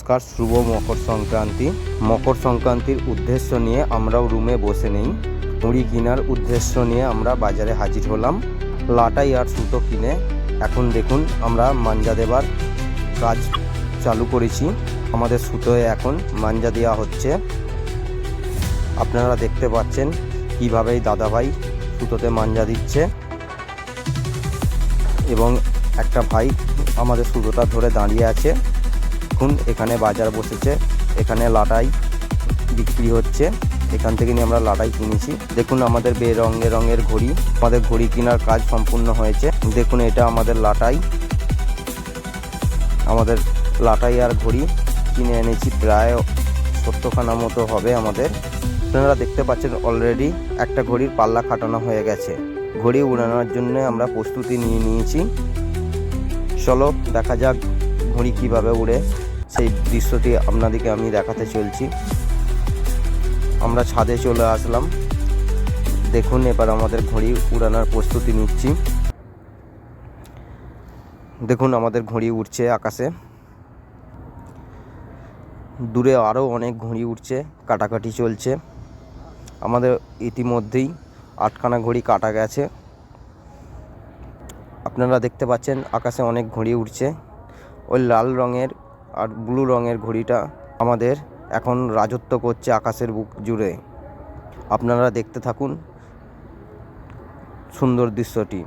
নমস্কার, শুভ মকর সংক্রান্তি। মকর সংক্রান্তির উদ্দেশ্য নিয়ে আমরাও রুমে বসে নেই। মুড়ি কেনার উদ্দেশ্য নিয়ে আমরা বাজারে হাজির হলাম। লাটাই আর সুতো কিনে এখন দেখুন আমরা মাঞ্জা দেবার কাজ চালু করেছি। আমাদের সুতোয় এখন মাঞ্জা দেওয়া হচ্ছে। আপনারা দেখতে পাচ্ছেন কীভাবে দাদাভাই সুতোতে মাঞ্জা দিচ্ছে এবং একটা ভাই আমাদের সুতোটা ধরে দাঁড়িয়ে আছে। এখন এখানে বাজার বসেছে, এখানে লাটাই বিক্রি হচ্ছে। এখান থেকে নিয়ে আমরা লাটাই কিনেছি। দেখুন আমাদের রঙের ঘড়ি, আমাদের ঘড়ি কেনার কাজ সম্পূর্ণ হয়েছে। দেখুন এটা আমাদের লাটাই আর ঘড়ি কিনে এনেছি, প্রায় 70খানা মতো হবে আমাদের। আপনারা দেখতে পাচ্ছেন অলরেডি একটা ঘড়ির পাল্লা খাটানো হয়ে গেছে। ঘড়ি উড়ানোর জন্য আমরা প্রস্তুতি নিয়ে নিয়েছি। চলো দেখা যাক ঘড়ি কীভাবে উড়ে, সেই দৃশ্যটি আপনাদেরকে আমি দেখাতে চলছি। আমরা ছাদে চলে আসলাম। দেখুন এবার আমাদের ঘড়ি উড়ানোর প্রস্তুতি নিচ্ছি। দেখুন আমাদের ঘড়ি উড়ছে আকাশে। দূরে আরও অনেক ঘড়ি উড়ছে, কাটাকাটি চলছে। আমাদের ইতিমধ্যেই 8খানা ঘড়ি কাটা গেছে। আপনারা দেখতে পাচ্ছেন আকাশে অনেক ঘড়ি উড়ছে। ওই লাল রঙের আর ব্লু রঙের ঘড়িটা আমাদের এখন রাজত্ব করছে আকাশের বুক জুড়ে। আপনারা দেখতে থাকুন সুন্দর দৃশ্যটি।